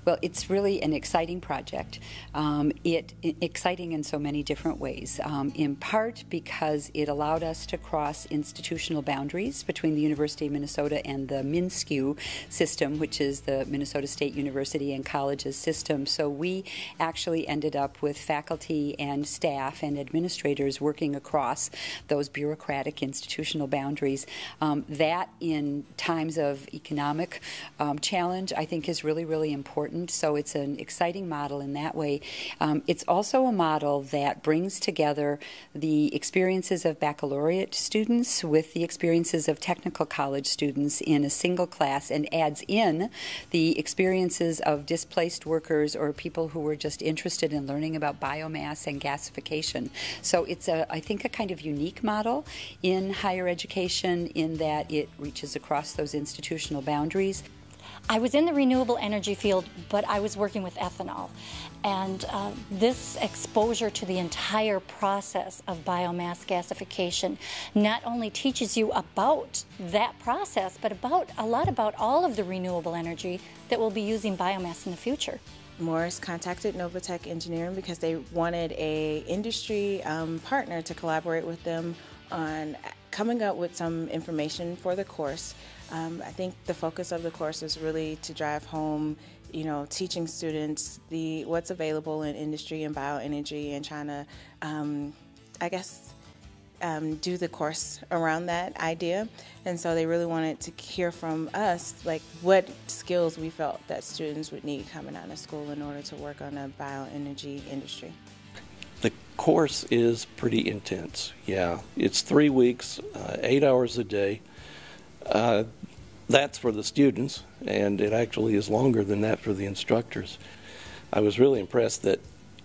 Well, it's really an exciting project. Exciting in so many different ways, in part because it allowed us to cross institutional boundaries between the University of Minnesota and the MNSCU system, which is the Minnesota State University and Colleges system. So we actually ended up with faculty and staff and administrators working across those bureaucratic institutional boundaries. That in times of economic challenge, I think, is really, really important. So it's an exciting model in that way. It's also a model that brings together the experiences of baccalaureate students with the experiences of technical college students in a single class, and adds in the experiences of displaced workers or people who were just interested in learning about biomass and gasification. So it's, I think, a kind of unique model in higher education in that it reaches across those institutional boundaries. I was in the renewable energy field, but I was working with ethanol. And this exposure to the entire process of biomass gasification not only teaches you about that process, but a lot about all of the renewable energy that will be using biomass in the future. Morris contacted Novatech Engineering because they wanted a industry partner to collaborate with them on coming up with some information for the course. I think the focus of the course is really to drive home, teaching students what's available in industry and bioenergy, and trying to, do the course around that idea. And so they really wanted to hear from us, like, what skills we felt that students would need coming out of school in order to work on a bioenergy industry. The course is pretty intense, yeah. It's 3 weeks, 8 hours a day. That's for the students, and it actually is longer than that for the instructors. I was really impressed that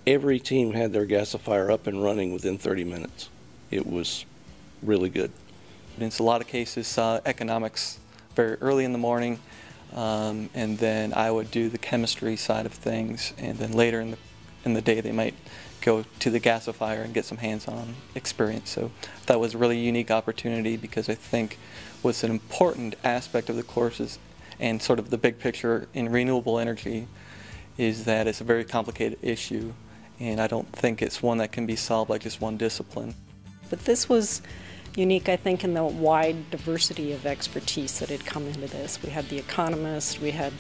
every team had their gasifier up and running within 30 minutes. It was really good. In a lot of cases, economics very early in the morning, and then I would do the chemistry side of things, and then later in the day they might go to the gasifier and get some hands-on experience. So that was a really unique opportunity, because I think what's an important aspect of the courses and sort of the big picture in renewable energy is that it's a very complicated issue, and I don't think it's one that can be solved by just one discipline. But this was unique, I think, in the wide diversity of expertise that had come into this. We had the economists, we had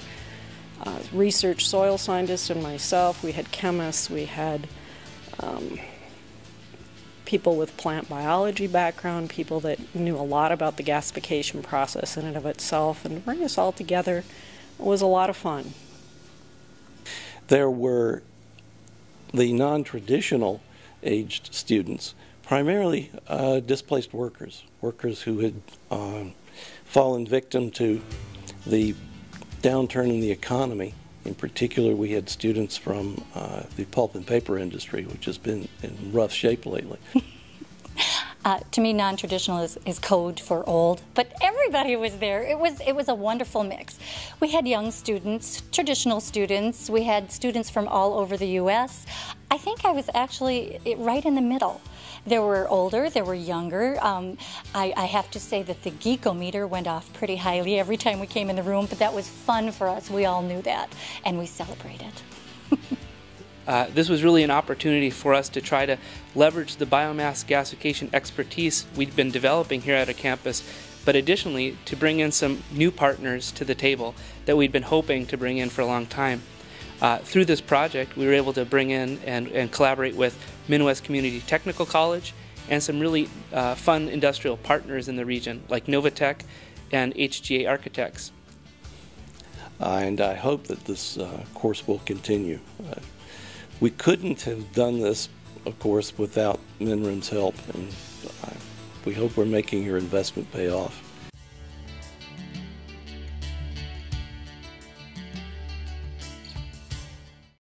research soil scientists and myself, we had chemists, we had people with plant biology background, people that knew a lot about the gasification process in and of itself, and to bring us all together was a lot of fun. There were the non-traditional aged students, primarily displaced workers who had fallen victim to the downturn in the economy. In particular, we had students from the pulp and paper industry, which has been in rough shape lately. To me, non-traditional is code for old, but everybody was there. It was a wonderful mix. We had young students, traditional students. We had students from all over the U.S. I think I was actually right in the middle. There were older, there were younger. I have to say that the geekometer went off pretty highly every time we came in the room, but that was fun for us. We all knew that, and we celebrated. This was really an opportunity for us to try to leverage the biomass gasification expertise we'd been developing here at a campus, but additionally to bring in some new partners to the table that we'd been hoping to bring in for a long time. Through this project, we were able to bring in and collaborate with Midwest Community Technical College and some really fun industrial partners in the region, like Novatech and HGA Architects. And I hope that this course will continue. We couldn't have done this, of course, without MNREM's help, and we hope we're making your investment pay off.